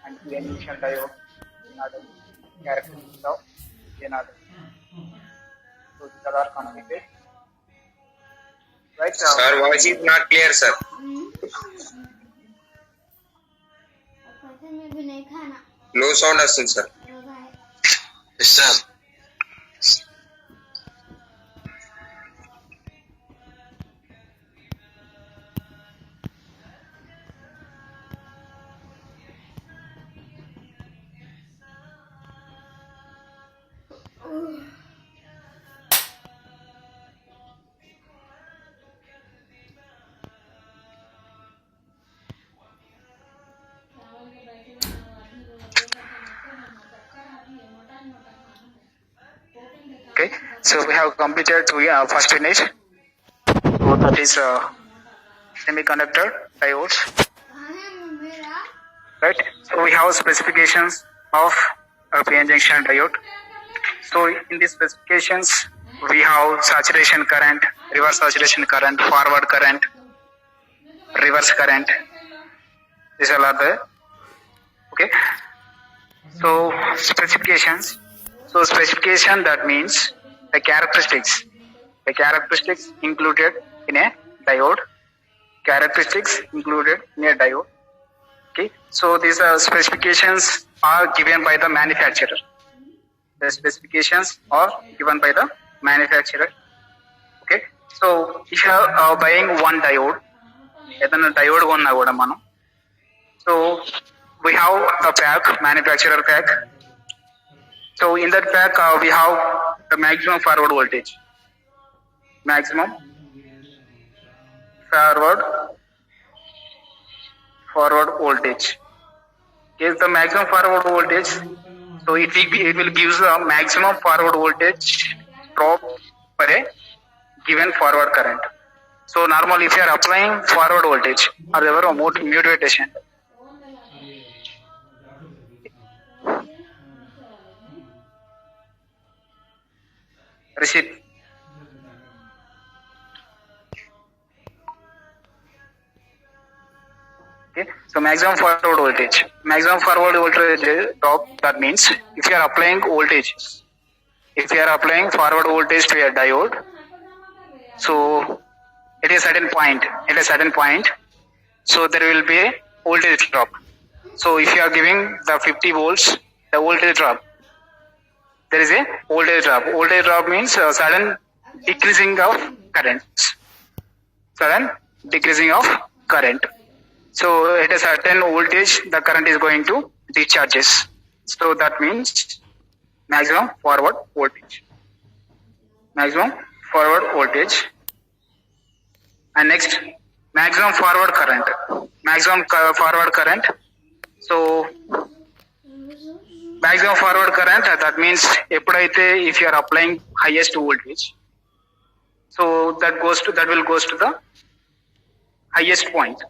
and PN junction diode another characteristics of another. So these are completed. Right? Sir, voice is not clear, sir. Low sound వస్తుంది sir. Yes, sir. Okay, so we have completed first unit. So that is semiconductor diodes. Right. So we have specifications of PN junction diode. So in these specifications, we have saturation current, reverse saturation current, forward current, reverse current. These all are there. Okay. So specifications. So specification, that means the characteristics. The characteristics included in a diode. Characteristics included in a diode. Okay. So these specifications are given by the manufacturer. The specifications are given by the manufacturer. Okay. So if you are buying one diode, diode one. So we have the pack, manufacturer pack. So in that pack, we have the maximum forward voltage. Maximum forward voltage. Is the maximum forward voltage. So it will give the maximum forward voltage drop per a given forward current. So normally if you are applying forward voltage or ever mutation. Rashid. Okay. So maximum forward voltage. Maximum forward voltage drop, that means if you are applying voltage, if you are applying forward voltage to a diode, so at a certain point, so there will be a voltage drop. So if you are giving the 50 volts, the voltage drop, there is a voltage drop. Voltage drop means sudden decreasing of current. Sudden decreasing of current. So at a certain voltage, the current is going to discharges. So that means maximum forward voltage. Maximum forward voltage. And next, maximum forward current. Maximum forward current. So maximum forward current, that means if you are applying highest voltage, so that will goes to the highest point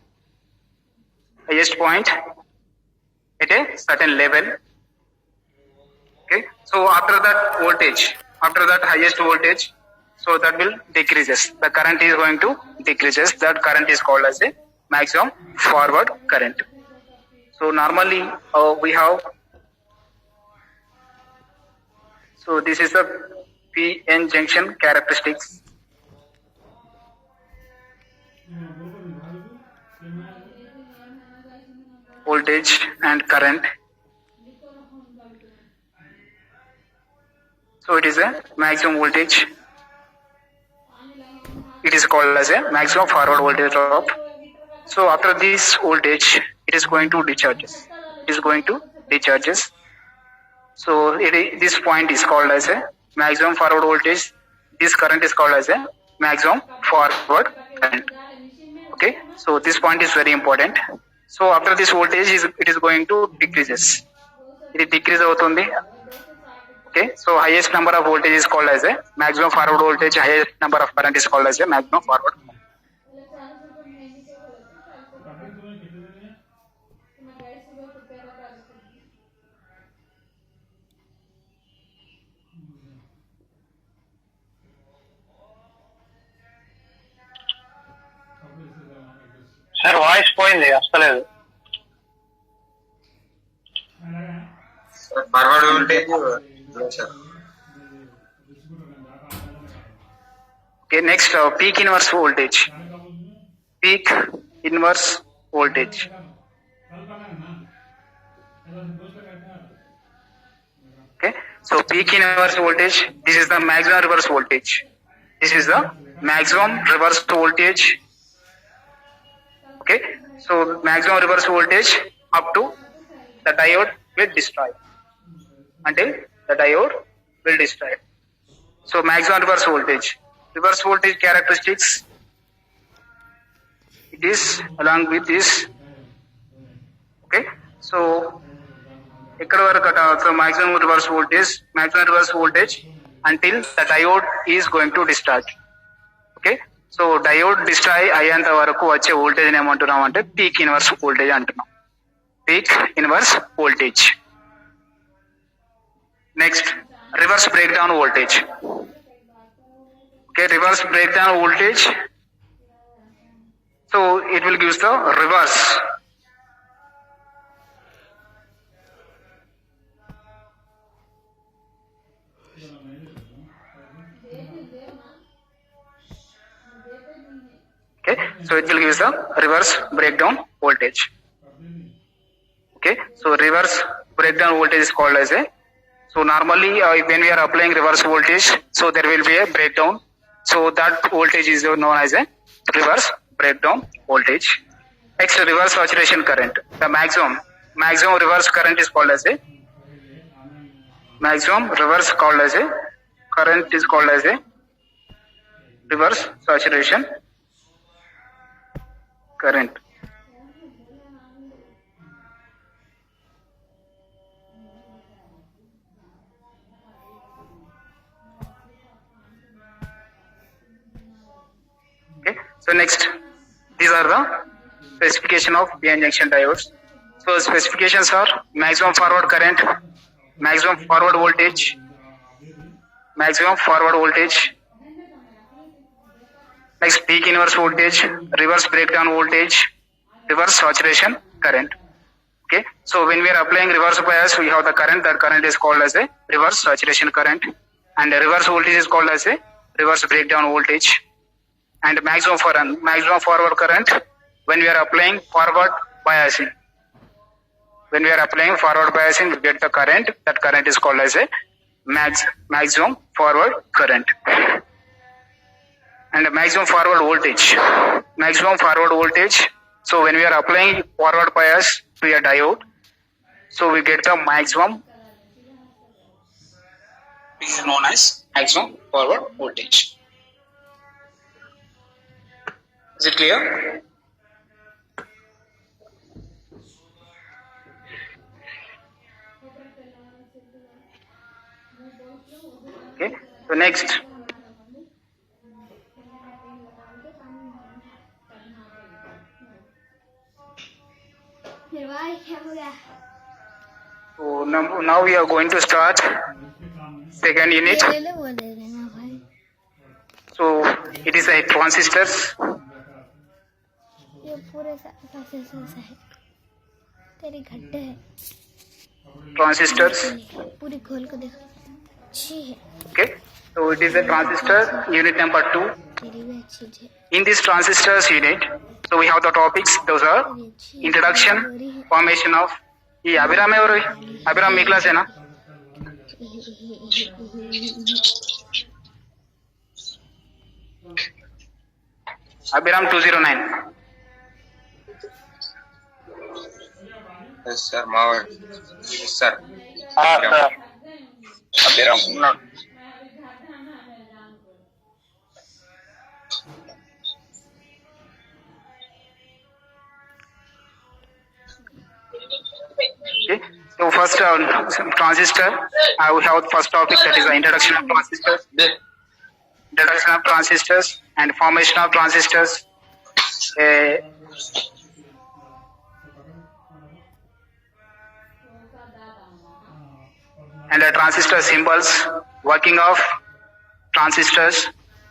at a certain level. Okay, so after that highest voltage, so that will decreases. The current is going to decreases. That current is called as a maximum forward current. So normally we have. So this is the PN junction characteristics. Voltage and current. So it is a maximum voltage. It is called as a maximum forward voltage drop. So after this voltage, it is going to discharges. So this point is called as a maximum forward voltage. This current is called as a maximum forward current. Okay, so this point is very important. So after this voltage, it is going to decreases. It decrease avutundi. Okay, so highest number of voltage is called as a maximum forward voltage. Highest number of current is called as a maximum forward. Sir voice పోయింది వస్తలేదు. Forward voltage, no, sir. Okay, next peak inverse voltage. Peak inverse voltage. Okay, so peak inverse voltage, this is the maximum reverse voltage. This is the maximum reverse voltage. Okay, so maximum reverse voltage up to the diode will destroy, until the diode will destroy. So maximum reverse voltage. Reverse voltage characteristics, it is along with this. Okay, so ikkada varaku so maximum reverse voltage until the diode is going to discharge. Okay, so diode destroy అయ్యేంత వరకు వచ్చే voltage ఏమంటున్నాం అంటే peak inverse voltage అంటున్నాం. Peak inverse voltage. Next reverse break down voltage. Okay, reverse breakdown voltage. So it will give the reverse. Okay, so it will give the reverse breakdown voltage. Okay, so reverse breakdown voltage is called as a. So normally when we are applying reverse voltage, so there will be a breakdown. So that voltage is known as a reverse breakdown voltage. Next, reverse saturation current. The maximum reverse current is called as a current is called as a reverse saturation current. Okay, so next, these are the specification of PN junction diodes. So specifications are maximum forward current, maximum forward voltage, next peak inverse voltage, reverse breakdown voltage, reverse saturation current. Okay, so when we are applying reverse bias, we have the current. That current is called as a reverse saturation current, and the reverse voltage is called as a reverse breakdown voltage. And maximum forward current when we are applying forward biasing. When we are applying forward biasing, we get the current. That current is called as a maximum forward current. And maximum forward voltage. So when we are applying forward bias to a diode, so we get the maximum. This is known as maximum forward voltage. Is it clear? Okay, so next. So now we are going to start second unit. So it is a transistors. ये पूरे processor है तेरी घट्टे है Transistors. पूरी खोल के देखो अच्छी है Okay, so it is a transistor unit number 2. तेरी भी अच्छी है In this transistors unit, so we have the topics. Those are introduction, formation of. ये अभिराम है और अभिराम मी क्लास है ना? अभिराम 209. Yes, sir. Mawad. Yes, sir. हाँ sir. Abhiram. Okay. So first transistor, we have first topic, that is the introduction of transistors, and formation of transistors. And the transistor symbols, working of transistors,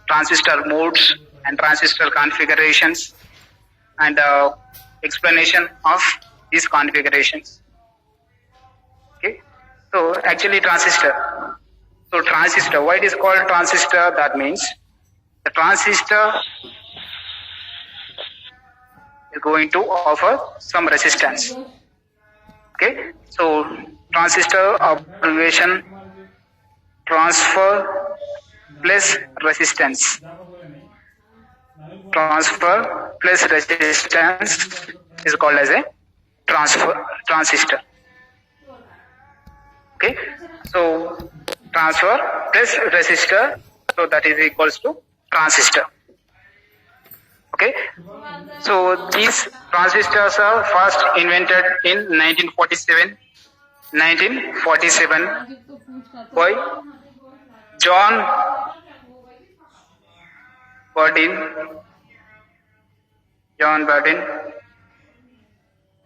transistor modes and transistor configurations, and explanation of these configurations. Okay, So actually transistor. So transistor, why it is called transistor? That means the transistor is going to offer some resistance. Okay, so transistor abbreviation transfer plus resistance. Transfer plus resistance is called as a transistor. Okay, so transfer plus resistor, so that is equals to transistor. Okay, so these transistors are first invented in 1947 by John Bardeen,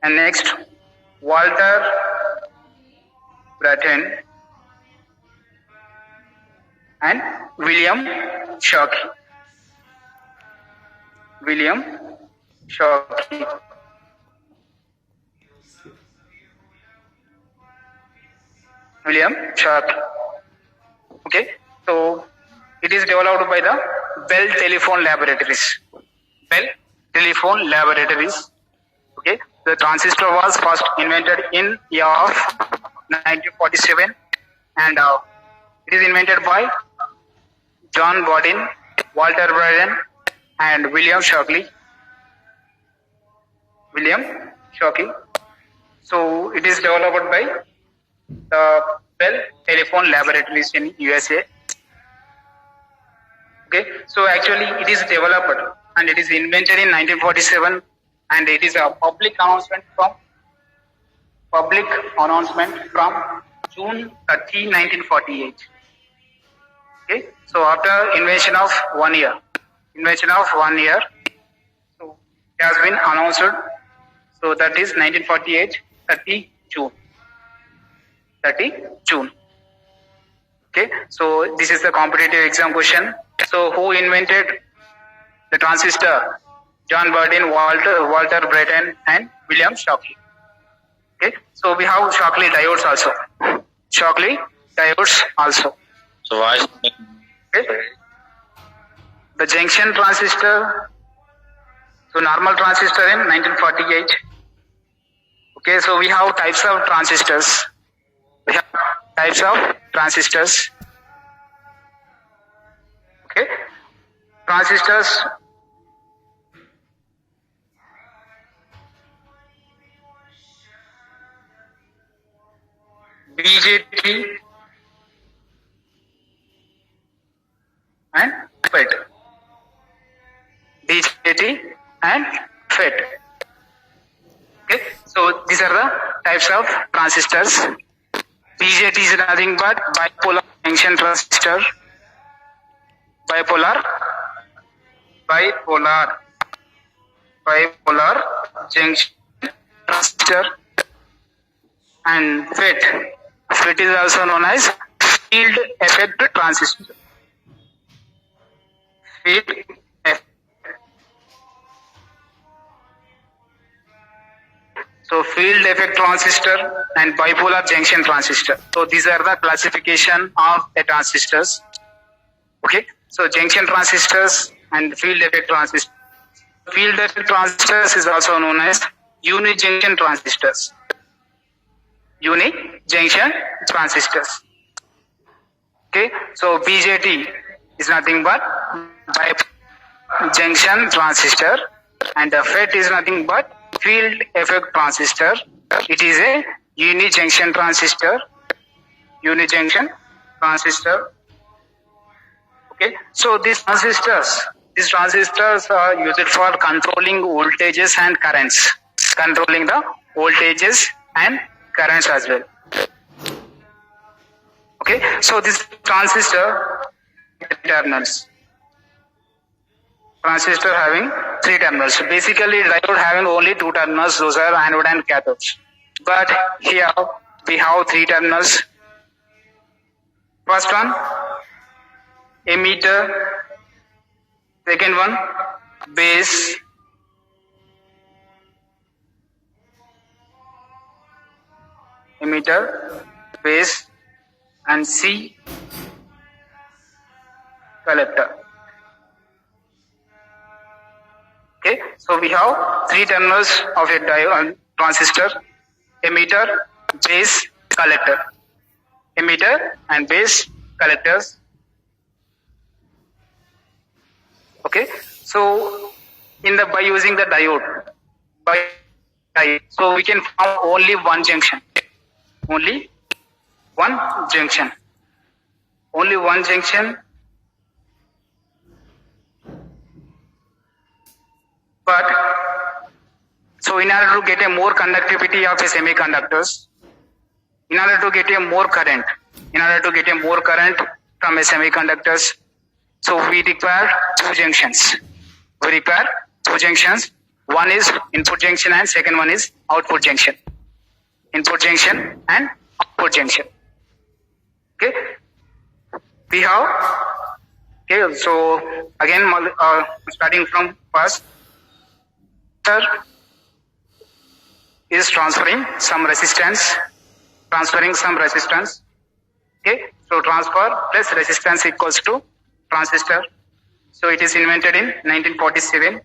and next Walter Brattain and William Shockley. Okay, so it is developed by the Bell Telephone Laboratories. Okay, the transistor was first invented in year of 1947, and it is invented by John Bardeen, Walter Brattain, and William Shockley. So it is developed by the Bell Telephone Laboratories in USA. Okay, so actually it is developed and it is invented in 1947, and it is a public announcement from June 30, 1948. Okay, so after invention of 1 year, so it has been announced. So that is 1948, 30 June. Okay, so this is the competitive exam question. So who invented the transistor? John Bardeen, Walter Brattain, and William Shockley. Okay, so we have Shockley diodes also. So why? Okay, the junction transistor. So normal transistor in 1948. Okay, so we have types of transistors. Okay, transistors. BJT and FET. Okay, so these are the types of transistors. BJT is nothing but bipolar junction transistor. Bipolar junction transistor. And FET is also known as field effect transistor. So field effect transistor and bipolar junction transistor. So these are the classification of the transistors. Okay, so junction transistors and field effect transistors. Field effect transistors is also known as unijunction transistors. Okay, so BJT is nothing but junction transistor, and the FET is nothing but field effect transistor. It is a unijunction transistor. Okay, so these transistors are used for controlling voltages and currents. As well. Okay, so this transistor having 3 terminals. Basically, diode having only 2 terminals, those are anode and cathodes. But here we have 3 terminals. First one, emitter. Second one, base. base, and C collector. Okay, so we have three terminals of a transistor: emitter, base, collector. Emitter and base collectors. Okay, so by using the diode, so we can form only one junction. Only one junction. Only one junction. But so in order to get a more conductivity of a semiconductors, in order to get a more current from a semiconductors, so we require two junctions. One is input junction and second one is output junction. Input junction and output junction. Okay. We have. Okay. So again, starting from first, is transferring some resistance. Okay. So transfer plus resistance equals to transistor. So it is invented in 1947.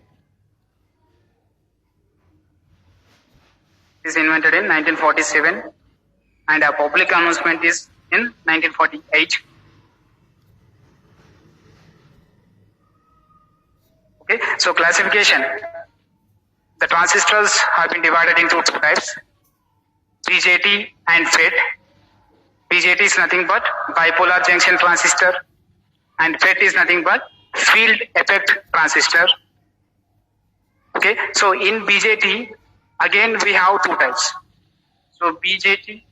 And a public announcement is in 1948. Okay, so classification. The transistors have been divided into two types: BJT and FET. BJT is nothing but bipolar junction transistor, and FET is nothing but field effect transistor. Okay, so in BJT, again we have two types. So BJT,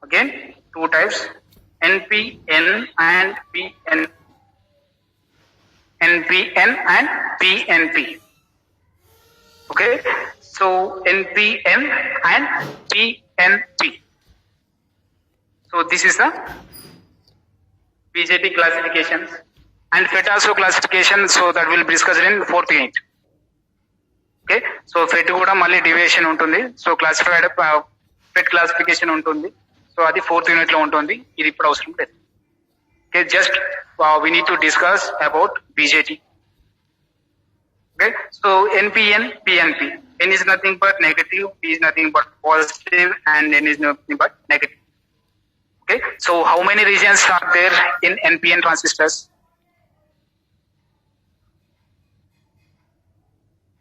again two types: NPN and PN. NPN and PNP. Okay, so NPN and PNP. So this is the BJT classifications, and FET also classification. So that will be discussed in 4th unit. Okay, so FET kuda malli deviation untundi. So classified FET classification untundi. So adi 4th unit lo untundi. Idi ippudu avasaram ledhu. Okay, just we need to discuss about BJT. Okay, so NPN, PNP. N is nothing but negative, P is nothing but positive, and N is nothing but negative. Okay, so how many regions are there in NPN transistors?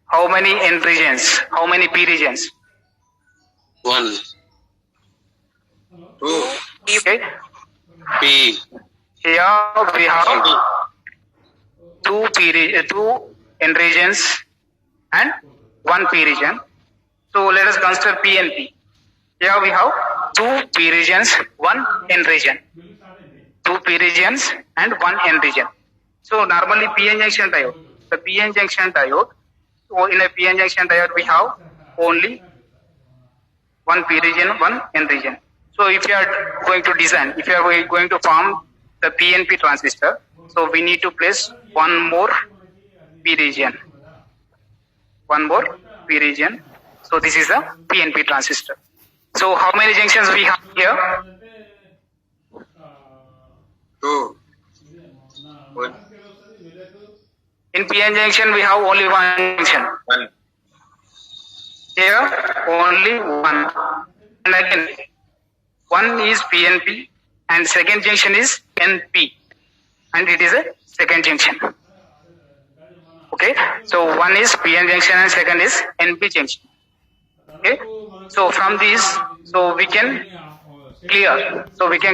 How many N regions? How many P regions? 1, 2, Okay. P. Here we have two N regions and one P region. So let us consider P and P. Here we have two P regions, one N region. Two P regions and one N region. So normally PN junction diode. The PN junction diode. So in a PN junction diode we have only one P region, one N region. So if you are going to design, if you are going to form the PNP transistor, so we need to place one more P region. One more P region. So this is a PNP transistor. So how many junctions we have here? 2, 1, In PN junction we have only one junction. 1. Here only one. And again, one is PNP and second junction is NP. And it is a second junction. Okay, so one is PN junction and second is NP junction. Okay, so from these, so we can clear.